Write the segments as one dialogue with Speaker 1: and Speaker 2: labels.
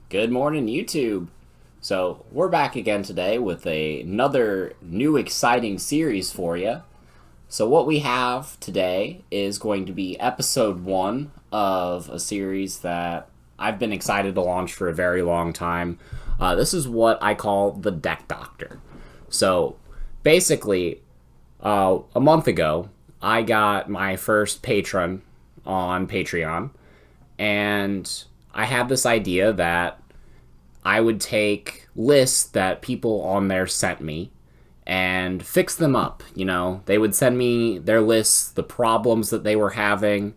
Speaker 1: Good morning, YouTube. So, we're back again today with another new exciting series for you. So, what we have today is going to be episode 1 of a series that I've been excited to launch for a very long time. This is what I call the Deck Doctor. So, basically, a month ago, I got my first patron on Patreon, and I had this idea that I would take lists that people on there sent me and fix them up. You know, they would send me their lists, the problems that they were having,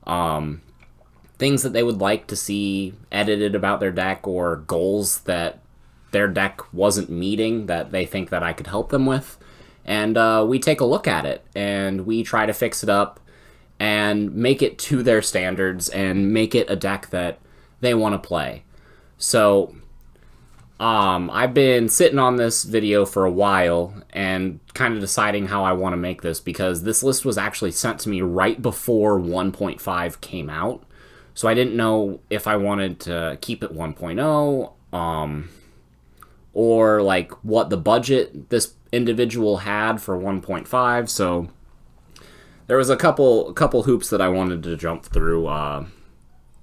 Speaker 1: things that they would like to see edited about their deck, or goals that their deck wasn't meeting that they think that I could help them with. And we take a look at it and we try to fix it up and make it to their standards and make it a deck that they want to play. So I've been sitting on this video for a while and kind of deciding how I want to make this, because this list was actually sent to me right before 1.5 came out. So I didn't know if I wanted to keep it 1.0, or like what the budget this individual had for 1.5. So there was a couple hoops that I wanted to jump through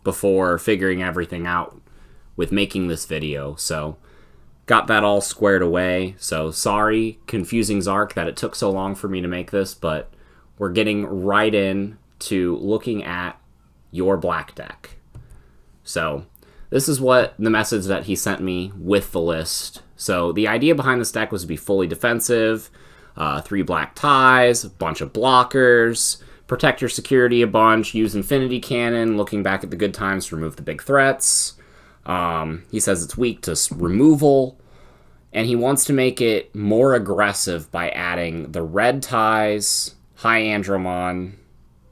Speaker 1: before figuring everything out with making this video. So got that all squared away. So sorry, Confusing Zark, that it took so long for me to make this, but we're getting right in to looking at your black deck. So this is what the message that he sent me with the list. So the idea behind this deck was to be fully defensive, 3 black ties, a bunch of blockers, protect your security a bunch, use Infinity Cannon, looking back at the good times to remove the big threats. He says it's weak to removal, and he wants to make it more aggressive by adding the red ties, High Andromon,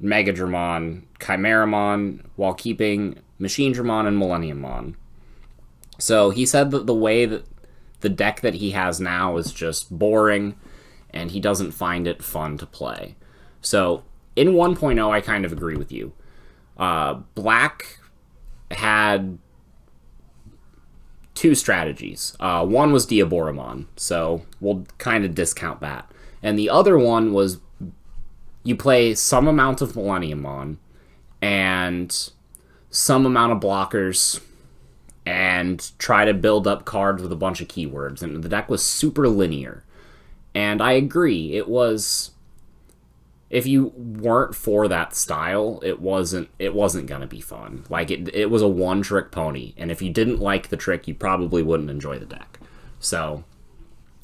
Speaker 1: Megadramon, Chimeramon, while keeping Machine Dramon and Millenniummon. So he said that the way that the deck that he has now is just boring, and he doesn't find it fun to play. So in 1.0, I kind of agree with you. Black had 2 strategies. One was Diaboromon, so we'll kind of discount that. And the other one was you play some amount of Millenniummon and some amount of blockers and try to build up cards with a bunch of keywords. And the deck was super linear. And I agree, it was... If you weren't for that style, it wasn't gonna be fun. Like, it was a one-trick pony, and if you didn't like the trick, you probably wouldn't enjoy the deck. So,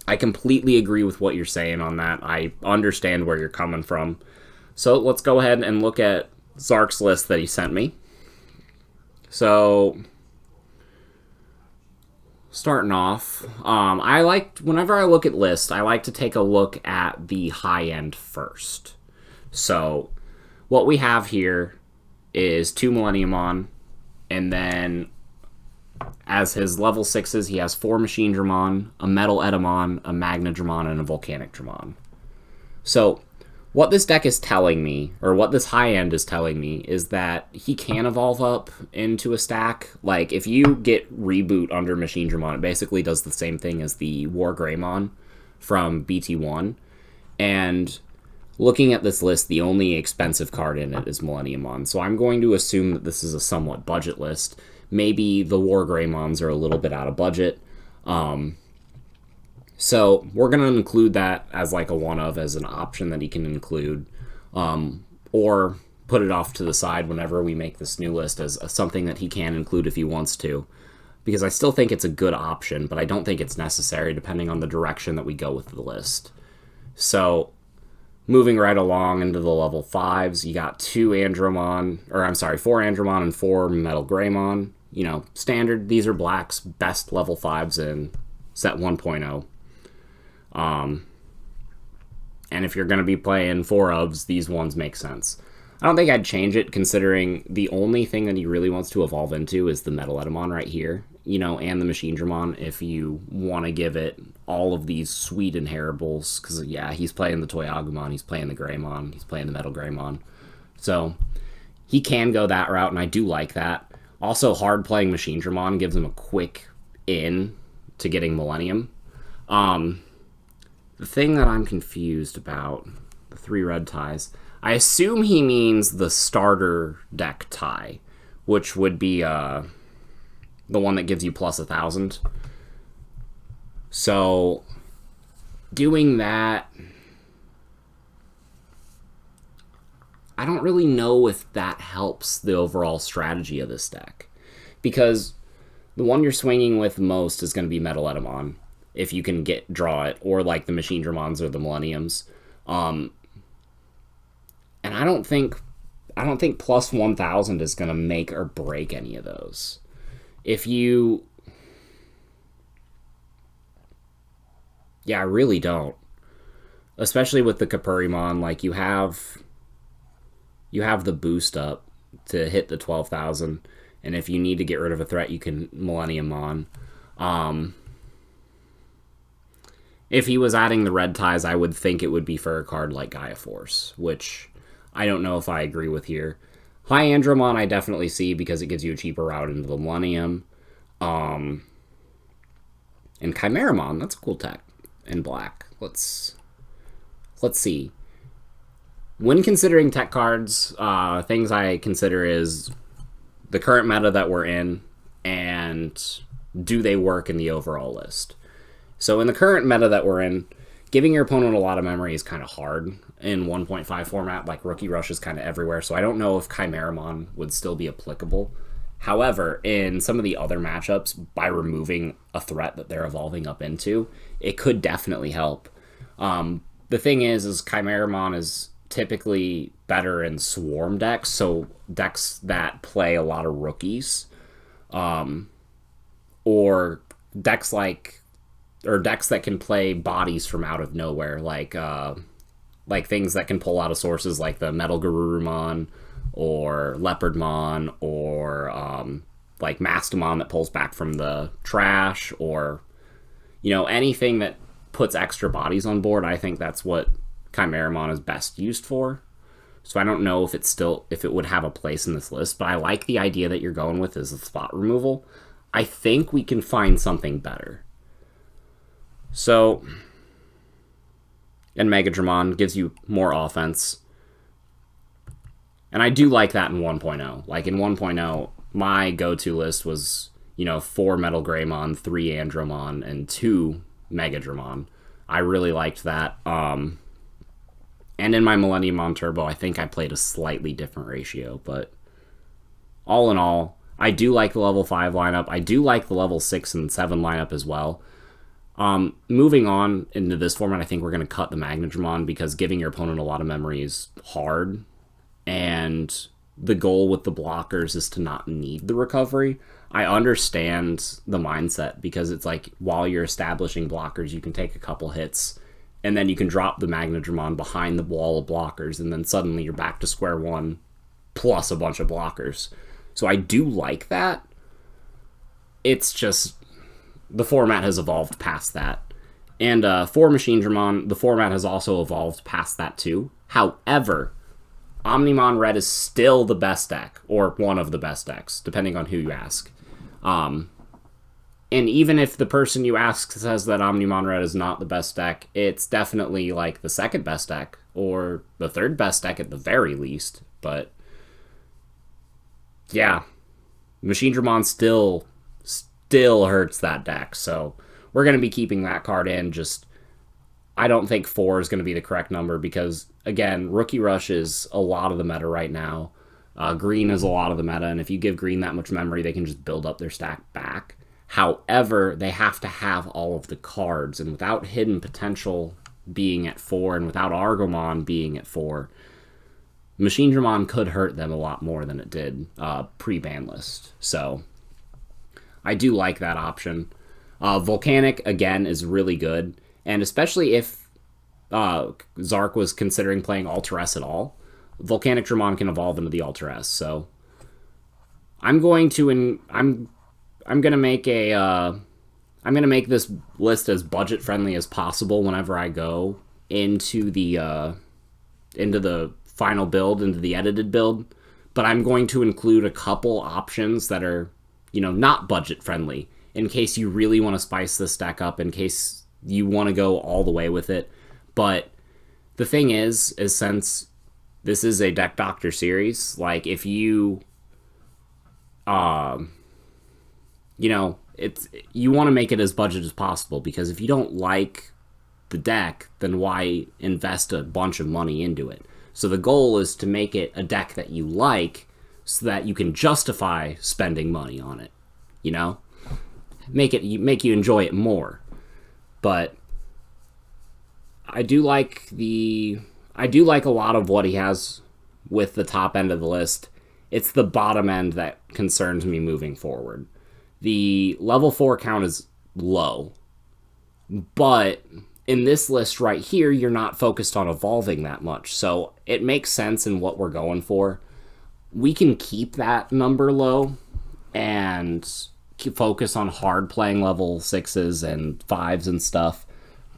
Speaker 1: I completely agree with what you're saying on that. I understand where you're coming from. So, let's go ahead and look at Zark's list that he sent me. So, starting off, whenever I look at lists, I like to take a look at the high end first. So, what we have here is 2 Millenniummon, and then as his level 6s, he has 4 Machine Dramon, a Metal Edamon, a Magna Dramon, and a Volcanic Dramon. So, what this deck is telling me, or what this high end is telling me, is that he can evolve up into a stack. Like, if you get Reboot under Machine Dramon, it basically does the same thing as the War Greymon from BT1, and looking at this list, the only expensive card in it is Millenniummon, so I'm going to assume that this is a somewhat budget list. Maybe the War Greymons are a little bit out of budget. So we're going to include that as like a one-of, as an option that he can include, or put it off to the side whenever we make this new list as something that he can include if he wants to. Because I still think it's a good option, but I don't think it's necessary depending on the direction that we go with the list. So moving right along into the level 5s, you got 4 Andromon and 4 Metal Greymon. You know, standard, these are Black's best level 5s in set 1.0. And if you're going to be playing 4-ofs, these ones make sense. I don't think I'd change it, considering the only thing that he really wants to evolve into is the Metal Edamon right here, you know, and the Machine Dramon, if you want to give it all of these sweet inheritables, because, yeah, he's playing the Toyagumon, he's playing the Greymon, he's playing the Metal Greymon. So he can go that route, and I do like that. Also, hard playing Machine Dramon gives him a quick in to getting Millennium. The thing that I'm confused about, the 3 red ties, I assume he means the starter deck tie, which would be the one that gives you plus 1,000. So, doing that, I don't really know if that helps the overall strategy of this deck. Because the one you're swinging with most is going to be Metal Edamon, if you can draw it, or like the Machine Dramons or the Millenniums. And I don't think plus 1,000 is going to make or break any of those. If you... Yeah, I really don't. Especially with the Kapurimon, like you have the boost up to hit the 12,000, and if you need to get rid of a threat, you can Millennium on. If he was adding the red ties, I would think it would be for a card like Gaia Force, which I don't know if I agree with here. High Andromon I definitely see because it gives you a cheaper route into the Millennium. And Chimeramon, that's a cool tech in black. Let's see. When considering tech cards, things I consider is the current meta that we're in, and do they work in the overall list. So in the current meta that we're in, giving your opponent a lot of memory is kind of hard in 1.5 format. Like, Rookie Rush is kind of everywhere, so I don't know if Chimeramon would still be applicable. However, in some of the other matchups, by removing a threat that they're evolving up into, it could definitely help. The thing is Chimeramon is typically better in swarm decks, so decks that play a lot of rookies, or decks that can play bodies from out of nowhere, like things that can pull out of sources like the Metal Garurumon or Leopardmon, or like Mastamon that pulls back from the trash, or anything that puts extra bodies on board. I think that's what Chimeramon is best used for. So I don't know if it would have a place in this list, but I like the idea that you're going with as a spot removal. I think we can find something better. So, and Megadramon gives you more offense. And I do like that in 1.0. Like in 1.0, my go-to list was, 4 Metal Greymon, 3 Andromon, and 2 Megadramon. I really liked that. And in my Millennium on Turbo, I think I played a slightly different ratio. But all in all, I do like the level 5 lineup. I do like the level 6 and 7 lineup as well. Moving on into this format, I think we're going to cut the Magnadramon because giving your opponent a lot of memory is hard. And the goal with the blockers is to not need the recovery. I understand the mindset because it's like while you're establishing blockers, you can take a couple hits and then you can drop the Magnadramon behind the wall of blockers, and then suddenly you're back to square one plus a bunch of blockers. So I do like that. It's just the format has evolved past that. And for Machine Dramon, the format has also evolved past that too. However, Omnimon Red is still the best deck, or one of the best decks, depending on who you ask. And even if the person you ask says that Omnimon Red is not the best deck, it's definitely like the second best deck, or the third best deck at the very least. But yeah, Machine Dramon still hurts that deck, so we're going to be keeping that card in. Just, I don't think 4 is going to be the correct number because, again, Rookie Rush is a lot of the meta right now. Green is a lot of the meta, and if you give Green that much memory, they can just build up their stack back. However, they have to have all of the cards, and without Hidden Potential being at 4, and without Argomon being at 4, Machine Dramon could hurt them a lot more than it did pre-ban list. So I do like that option. Volcanic, again, is really good, and especially if Zark was considering playing Alter S at all, Volcanic Dramon can evolve into the Alter S. So I'm going to make this list as budget friendly as possible whenever I go into the final build, into the edited build. but I'm going to include a couple options that are, not budget friendly in case you really want to spice this deck up, in case you want to go all the way with it. But the thing is since this is a Deck Doctor series, like if you, you want to make it as budget as possible, because if you don't like the deck, then why invest a bunch of money into it? So the goal is to make it a deck that you like so that you can justify spending money on it, make you enjoy it more. But I do like a lot of what he has with the top end of the list. It's the bottom end that concerns me moving forward. The level 4 count is low, but in this list right here, you're not focused on evolving that much, so it makes sense in what we're going for. We can keep that number low and focus on hard playing level 6s and 5s and stuff,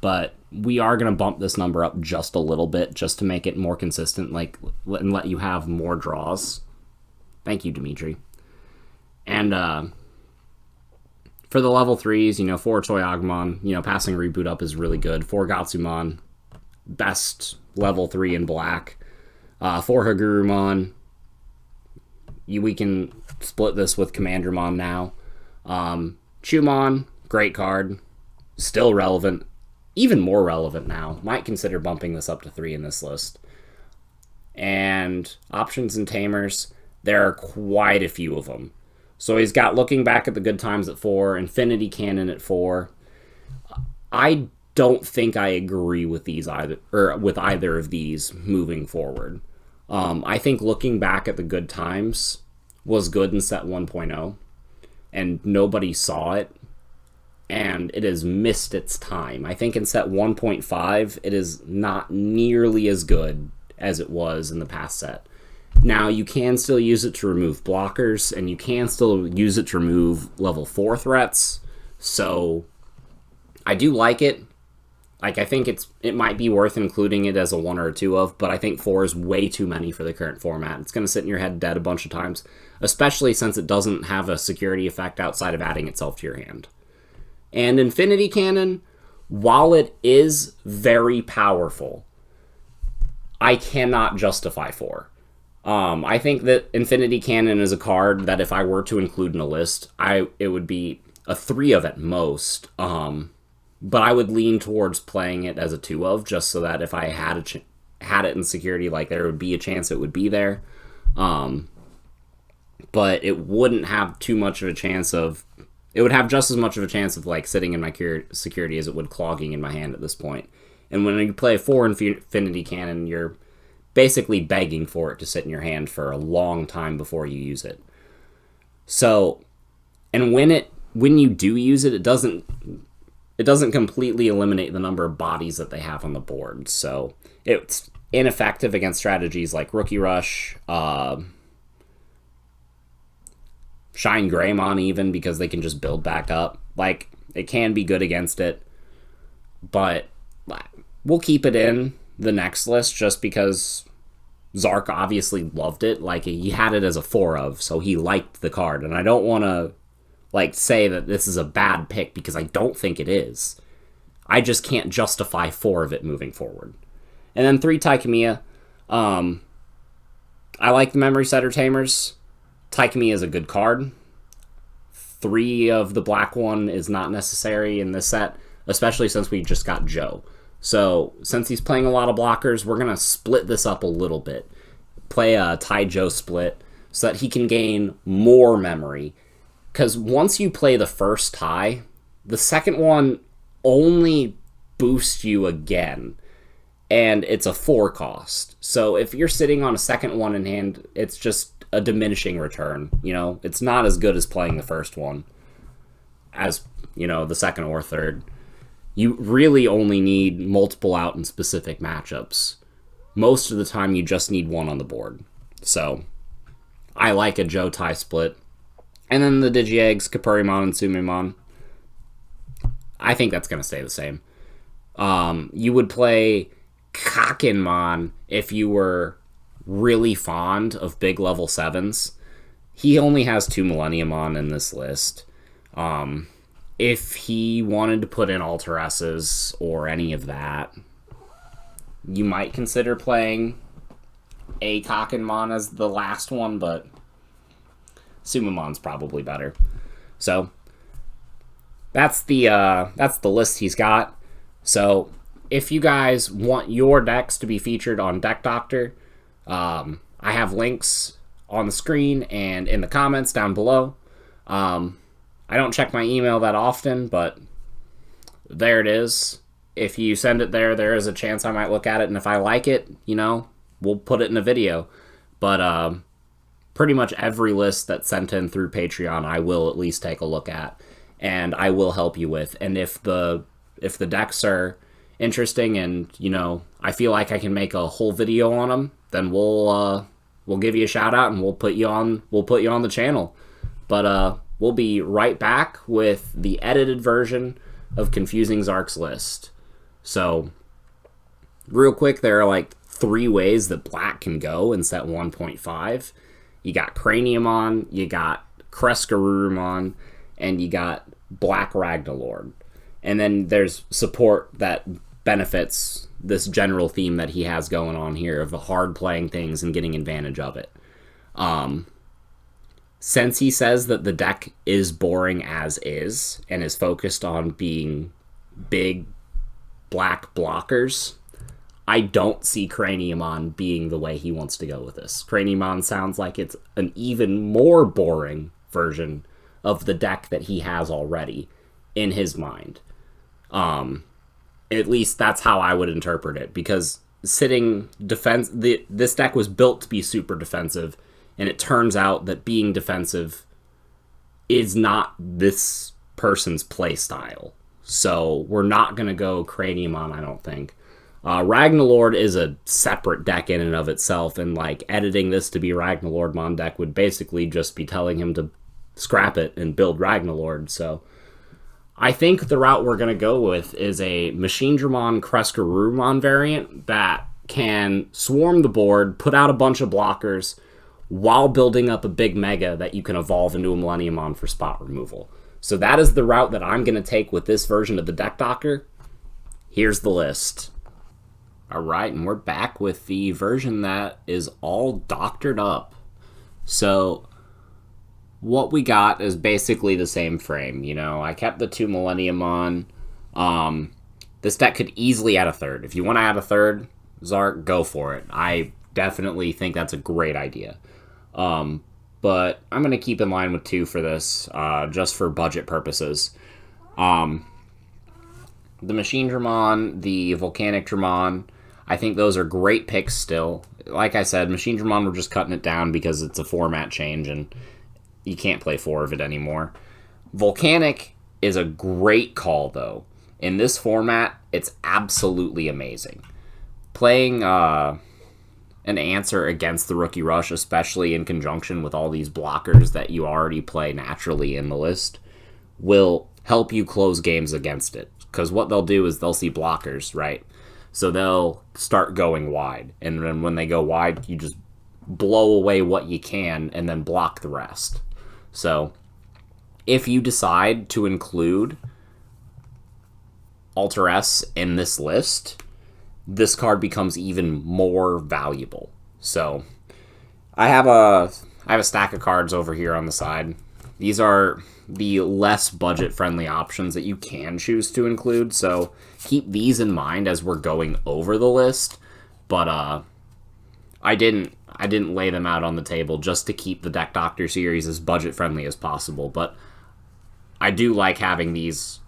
Speaker 1: but we are going to bump this number up just a little bit just to make it more consistent, and let you have more draws. Thank you, Dimitri. And for the level 3s, 4 Toy Agumon, passing Reboot up is really good. 4 Gatsumon, best level 3 in black. 4 Hagurumon, we can split this with Commandermon now. Chumon, great card, still relevant, even more relevant now. Might consider bumping this up to 3 in this list. And options and Tamers, there are quite a few of them. So he's got Looking Back at the Good Times at 4, Infinity Cannon at 4. I don't think I agree with these either, or with either of these moving forward. I think Looking Back at the Good Times was good in set 1.0, and nobody saw it, and it has missed its time. I think in set 1.5, it is not nearly as good as it was in the past set. Now, you can still use it to remove blockers, and you can still use it to remove level 4 threats, so I do like it. I think it might be worth including it as a 1 or a 2 of, but I think 4 is way too many for the current format. It's going to sit in your head dead a bunch of times, especially since it doesn't have a security effect outside of adding itself to your hand. And Infinity Cannon, while it is very powerful, I cannot justify 4. I think that Infinity Cannon is a card that if I were to include in a list, it would be a 3 of at most. But I would lean towards playing it as a 2 of, just so that if I had it in security, there would be a chance it would be there. But it wouldn't have too much of a chance of... It would have just as much of a chance of sitting in my security as it would clogging in my hand at this point. And when you play 4 Infinity Cannon, you're basically begging for it to sit in your hand for a long time before you use it. So, and when you do use it, it doesn't completely eliminate the number of bodies that they have on the board. So it's ineffective against strategies like Rookie Rush, Shine Greymon even, because they can just build back up. It can be good against it, but we'll keep it in the next list just because Zark obviously loved it. He had it as a 4 of, so he liked the card, and I don't want to say that this is a bad pick, because I don't think it is. I just can't justify 4 of it moving forward. And then 3 Taikamiya. I like the Memory Setter Tamers. Taikamiya is a good card. 3 of the black one is not necessary in this set, especially since we just got Joe. So, since he's playing a lot of blockers, we're going to split this up a little bit. Play a Tai Joe split so that he can gain more memory. Because once you play the first tie, the second one only boosts you again. And it's a 4 cost. So if you're sitting on a second one in hand, it's just a diminishing return. It's not as good as playing the first one as, the second or third. You really only need multiple out in specific matchups. Most of the time, you just need 1 on the board. So, I like a Joe Tai split. And then the Digi-Eggs, Kapurimon and Sumimon. I think that's going to stay the same. You would play Kakinmon if you were really fond of big level 7s. He only has 2 Millenniumon in this list. If he wanted to put in Alter S's or any of that, you might consider playing a Kakenmon as the last one, but Sumamon's probably better. So that's the list he's got. So if you guys want your decks to be featured on Deck Doctor, I have links on the screen and in the comments down below. I don't check my email that often, but there it is. If you send it there, there is a chance I might look at it, and if I like it, we'll put it in a video. But pretty much every list that's sent in through Patreon, I will at least take a look at, and I will help you with. And if the decks are interesting and I feel like I can make a whole video on them, then we'll give you a shout out and we'll put you on the channel. But we'll be right back with the edited version of Confusing Zark's list. So real quick, there are like 3 ways that black can go in set 1.5. You got Craniumon, you got Crescarurumon, and you got Black Ragnalord. And then there's support that benefits this general theme that he has going on here of the hard playing things and getting advantage of it. Since he says that the deck is boring as is and is focused on being big black blockers, I don't see Craniumon being the way he wants to go with this. Craniumon sounds like it's an even more boring version of the deck that he has already in his mind. At least that's how I would interpret it, because this deck was built to be super defensive, and it turns out that being defensive is not this person's play style. So we're not going to go Craniumon, I don't think. Ragnalord is a separate deck in and of itself, and editing this to be Ragnalordmon deck would basically just be telling him to scrap it and build Ragnalord. So I think the route we're going to go with is a Machinedramon Crescarurumon variant that can swarm the board, put out a bunch of blockers, while building up a big mega that you can evolve into a Millenniumon for spot removal. So that is the route that I'm going to take with this version of the Deck Doctor. Here's the list. Alright, and we're back with the version that is all doctored up. So what we got is basically the same frame. I kept the 2 Millenniumon. This deck could easily add a third. If you want to add a third, Zark, go for it. I definitely think that's a great idea. But I'm going to keep in line with 2 for this, just for budget purposes. The Machinedramon, the Volcanic Dramon, I think those are great picks still. Like I said, Machinedramon, we're just cutting it down because it's a format change and you can't play 4 of it anymore. Volcanic is a great call, though. In this format, it's absolutely amazing. Playing an answer against the Rookie Rush, especially in conjunction with all these blockers that you already play naturally in the list, will help you close games against it. Because what they'll do is they'll see blockers, right? So they'll start going wide. And then when they go wide, you just blow away what you can and then block the rest. So if you decide to include Alter S in this list, this card becomes even more valuable. So I have a stack of cards over here on the side. These are the less budget-friendly options that you can choose to include, so keep these in mind as we're going over the list. But I didn't lay them out on the table just to keep the Deck Doctor series as budget-friendly as possible, but I do like having these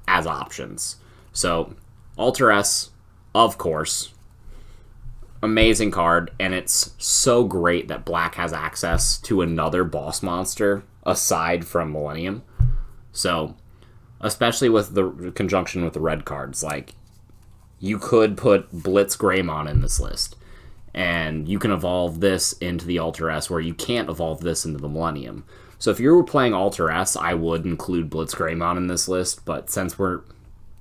Speaker 1: as options. So Alter S, of course, amazing card, and it's so great that Black has access to another boss monster aside from Millennium. So, especially with the conjunction with the red cards, you could put Blitz Greymon in this list, and you can evolve this into the Alter S, where you can't evolve this into the Millennium. So if you were playing Alter S, I would include Blitz Greymon in this list, but since we're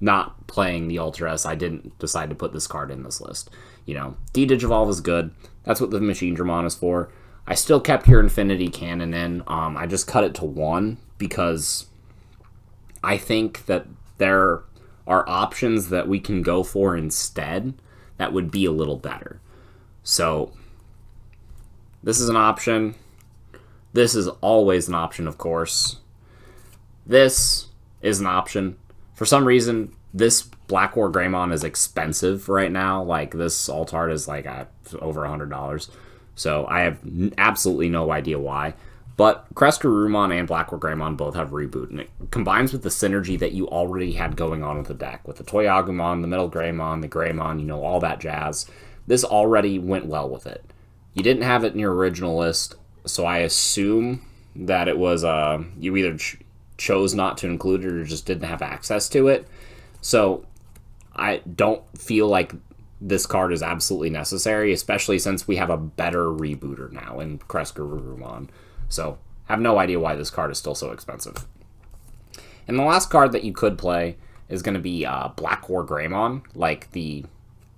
Speaker 1: not playing the Ultra S, I didn't decide to put this card in this list. D-Digivolve is good. That's what the Machine Dramon is for. I still kept your Infinity Cannon in. I just cut it to 1 because I think that there are options that we can go for instead that would be a little better. So this is an option. This is always an option, of course. This is an option. For some reason, this Black War Greymon is expensive right now. Like, this alt art is like over $100. So I have absolutely no idea why. But Crescarumon and Black War Greymon both have Reboot, and it combines with the synergy that you already had going on with the deck. With the Toyagumon, the Metal Greymon, the Greymon, all that jazz. This already went well with it. You didn't have it in your original list, so I assume that it was you either chose not to include it or just didn't have access to it. So I don't feel like this card is absolutely necessary, especially since we have a better rebooter now in Crescarumon. So I have no idea why this card is still so expensive. And the last card that you could play is going to be Black War Greymon, like the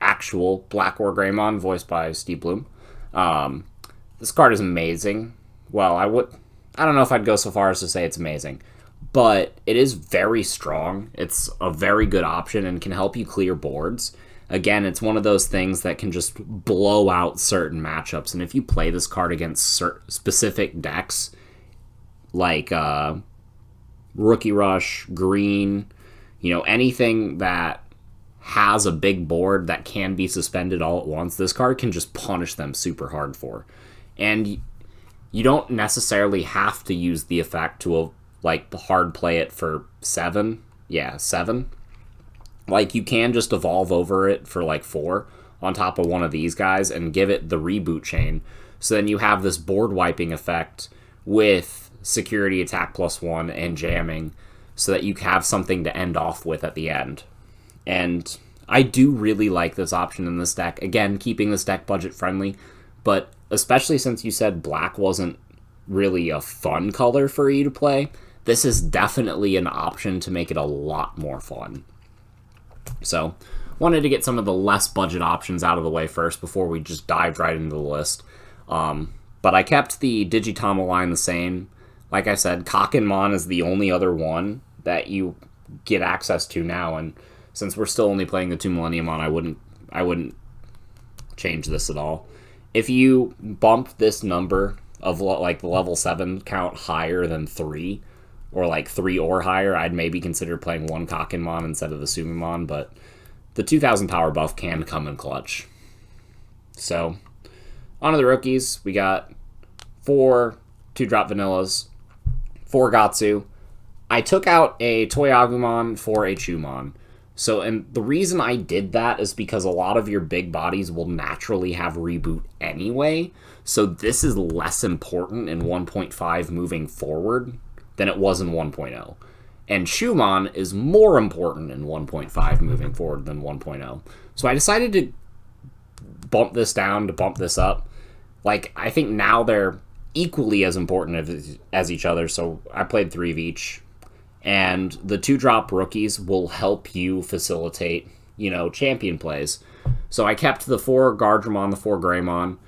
Speaker 1: actual Black War Greymon voiced by Steve Bloom. This card is amazing. Well, I don't know if I'd go so far as to say it's amazing, but it is very strong. It's a very good option and can help you clear boards. Again, it's one of those things that can just blow out certain matchups. And if you play this card against specific decks, like Rookie Rush, Green, anything that has a big board that can be suspended all at once, this card can just punish them super hard for. And you don't necessarily have to use the effect to hard play it for 7. Yeah, 7. Like, you can just evolve over it for 4 on top of one of these guys and give it the reboot chain. So then you have this board wiping effect with security attack +1 and jamming so that you have something to end off with at the end. And I do really like this option in this deck. Again, keeping this deck budget friendly, but especially since you said black wasn't really a fun color for you to play, this is definitely an option to make it a lot more fun. So, wanted to get some of the less budget options out of the way first before we just dived right into the list. But I kept the Digitama line the same. Like I said, Kakenmon is the only other one that you get access to now, and since we're still only playing the 2 Millenniumon, I wouldn't change this at all. If you bump this number of the level 7 count higher than 3, or 3 or higher, I'd maybe consider playing 1 Kakenmon instead of the Sumimon, but the 2000 power buff can come in clutch. So, on to the rookies. We got 4 2-drop Vanillas, 4 Gatsu. I took out a Toyagumon for a Chumon. So, and the reason I did that is because a lot of your big bodies will naturally have reboot anyway, so this is less important in 1.5 moving forward than it was in 1.0. And Shumon is more important in 1.5 moving forward than 1.0. So I decided to bump this down to bump this up. I think now they're equally as important as each other, so I played 3 of each. And the 2-drop rookies will help you facilitate, champion plays. So I kept the 4 Gardramon, the 4 Greymon,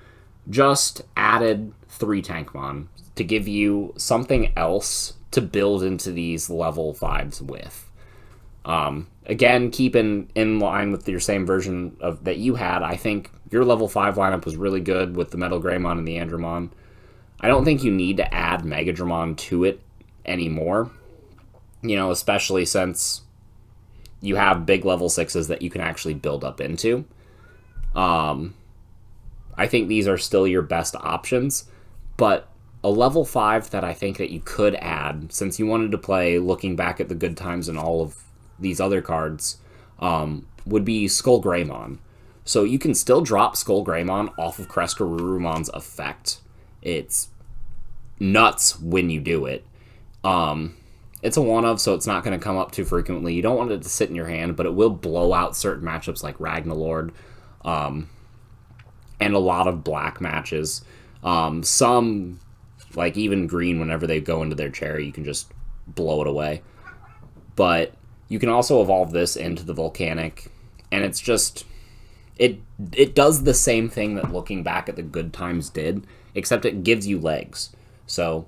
Speaker 1: just added 3 Tankmon to give you something else to build into these level 5s with. Again, keeping in line with your same version of that you had, I think your level 5 lineup was really good with the Metal Greymon and the Andromon. I don't think you need to add Megadramon to it anymore, especially since you have big level 6s that you can actually build up into. I think these are still your best options, but a level 5 that I think that you could add, since you wanted to play looking back at the good times and all of these other cards, would be Skull Greymon. So you can still drop Skull Greymon off of Crescarurumon's effect. It's nuts when you do it. It's a one-of, so it's not going to come up too frequently. You don't want it to sit in your hand, but it will blow out certain matchups like Ragnalord, and a lot of black matches. Some, even green, whenever they go into their cherry, you can just blow it away. But You can also evolve this into the Volcanic, and it's just... It does the same thing that Looking Back at the Good Times did, except it gives you legs. So,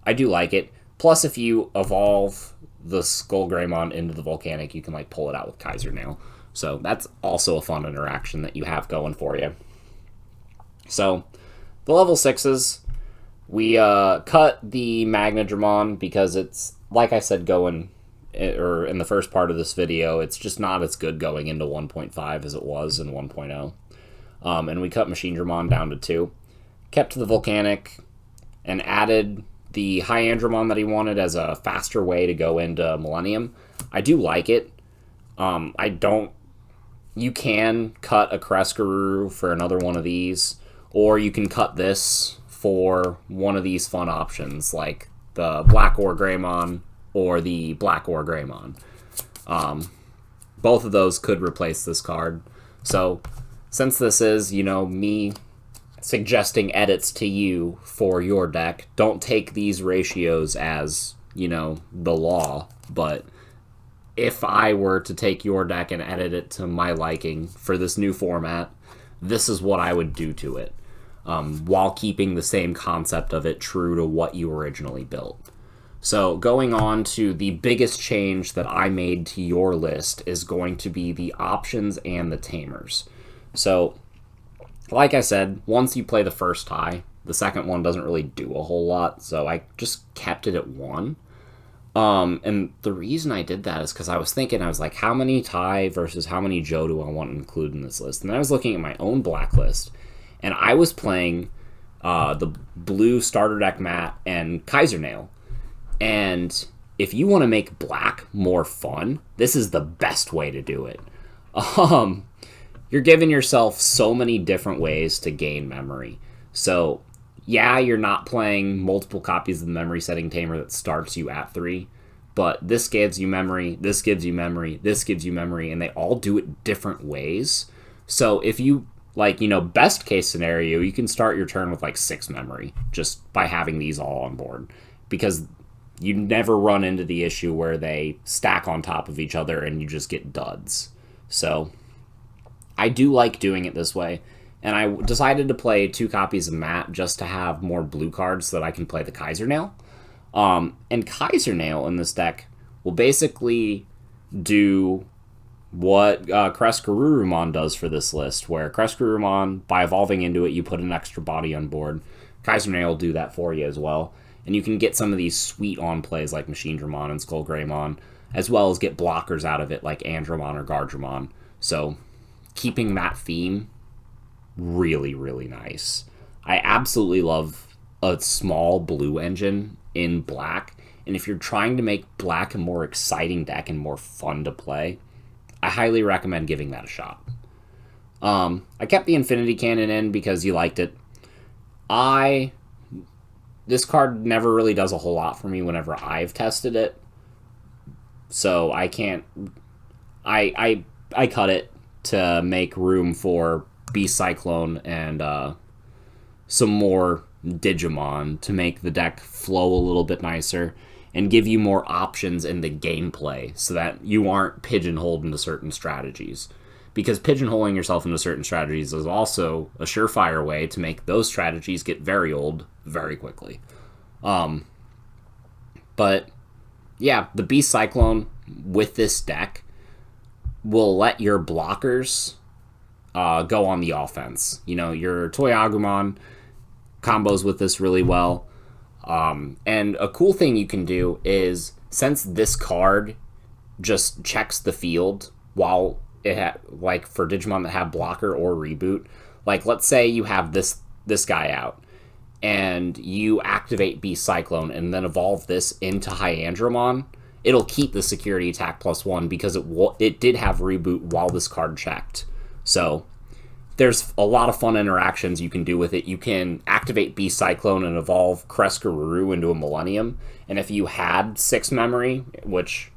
Speaker 1: I do like it. Plus, if you evolve the Skullgreymon into the Volcanic, you can, like, pull it out with Kaiser Nail. So, that's also a fun interaction that you have going for you. So, the level 6s, we cut the Magnadramon because it's, like I said, or in the first part of this video, it's just not as good going into 1.5 as it was in 1.0. And we cut Machinedramon down to 2. Kept the Volcanic and added the Hyandramon that he wanted as a faster way to go into Millennium. I do like it. You can cut a Crescaroo for another one of these, or you can cut this for one of these fun options, like the Black Ore Greymon or the Black Ore Greymon. Both of those could replace this card. So, since this is, me suggesting edits to you for your deck, don't take these ratios as, the law, but if I were to take your deck and edit it to my liking for this new format, this is what I would do to it, while keeping the same concept of it true to what you originally built. So going on to the biggest change that I made to your list is going to be the options and the tamers. So, like I said, once you play the first tie, the second one doesn't really do a whole lot, so I just kept it at 1. And the reason I did that is because I was like, how many tie versus how many Joe do I want to include in this list? And I was looking at my own black list, and I was playing the blue starter deck Matt and Kaiser Nail. And if you want to make black more fun, this is the best way to do it. You're giving yourself so many different ways to gain memory. So, yeah, you're not playing multiple copies of the memory setting tamer that starts you at 3, but this gives you memory, this gives you memory, this gives you memory, and they all do it different ways. So if you, best case scenario, you can start your turn with 6 memory just by having these all on board, because you never run into the issue where they stack on top of each other and you just get duds. So, I do like doing it this way, and I decided to play 2 copies of Matt just to have more blue cards so that I can play the Kaiser Nail. And Kaiser Nail in this deck will basically do what Crescarurumon does for this list, where Crescarurumon, by evolving into it, you put an extra body on board. Kaiser Nail will do that for you as well. And you can get some of these sweet on-plays like Machinedramon and Skullgreymon, as well as get blockers out of it like Andromon or Gardramon. So, keeping that theme, really, really nice. I absolutely love a small blue engine in black, and if you're trying to make black a more exciting deck and more fun to play, I highly recommend giving that a shot. I kept the Infinity Cannon in because you liked it. This card never really does a whole lot for me whenever I've tested it. So I can't... I cut it to make room for Beast Cyclone and some more Digimon to make the deck flow a little bit nicer and give you more options in the gameplay so that you aren't pigeonholed into certain strategies. Because pigeonholing yourself into certain strategies is also a surefire way to make those strategies get very old very quickly. But, yeah, the Beast Cyclone with this deck will let your blockers go on the offense. Your Toy Agumon combos with this really well. And a cool thing you can do is, since this card just checks the field while it for Digimon that have blocker or reboot, let's say you have this guy out and you activate Beast Cyclone and then evolve this into Hyandramon, it'll keep the security attack +1 because it did have reboot while this card checked. So there's a lot of fun interactions you can do with it. You can activate Beast Cyclone and evolve Crescaroo into a Millennium, and if you had 6 memory, which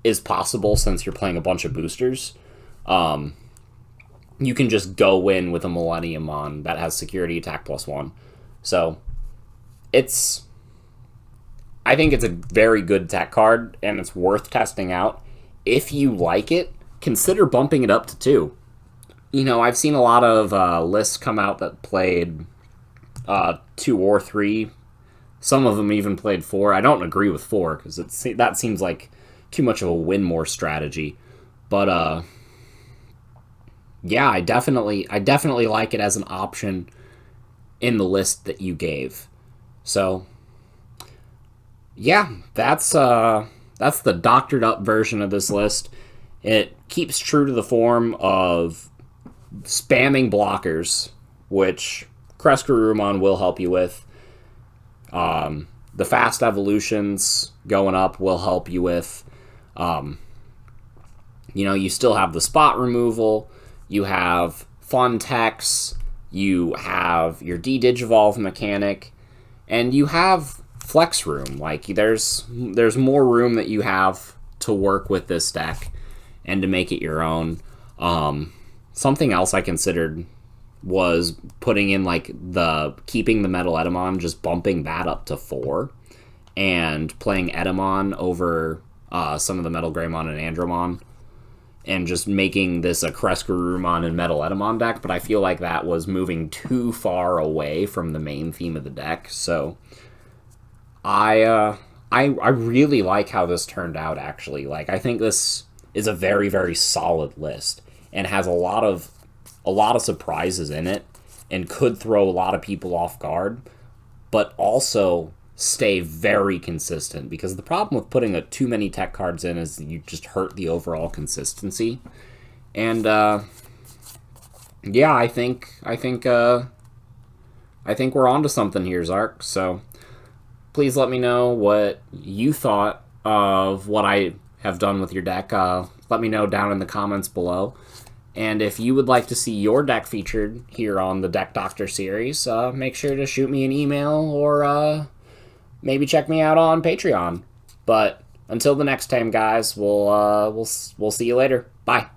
Speaker 1: is possible since you're playing a bunch of boosters, you can just go in with a Millennium on that has security attack +1. So I think it's a very good tech card, and it's worth testing out if you like it, consider bumping it up to 2. You know, I've seen a lot of lists come out that played 2 or 3. Some of them even played 4. I don't agree with 4 because that seems like too much of a win more strategy. But yeah, I definitely like it as an option in the list that you gave. So yeah, that's the doctored up version of this list. It keeps true to the form of spamming blockers, which Kreskarumon will help you with. The fast evolutions going up will help you with. You know, you still have the spot removal, you have fun techs, you have your D-Digivolve mechanic, and you have flex room. Like, there's more room that you have to work with this deck and to make it your own. Something else I considered was putting in, like, keeping the Metal Edamon, just bumping that up to 4, and playing Edamon over some of the Metal Greymon and Andromon, and just making this a Kreskarumon and Metal Edamon deck, but I feel like that was moving too far away from the main theme of the deck, so I really like how this turned out, actually. Like, I think this is a very, very solid list, and has a lot of surprises in it, and could throw a lot of people off guard, but also stay very consistent, because the problem with putting too many tech cards in is you just hurt the overall consistency. And yeah, I think we're onto something here, Zark. So please let me know what you thought of what I have done with your deck. Let me know down in the comments below. And if you would like to see your deck featured here on the Deck Doctor series, make sure to shoot me an email, or maybe check me out on Patreon. But until the next time, guys, we'll see you later. Bye.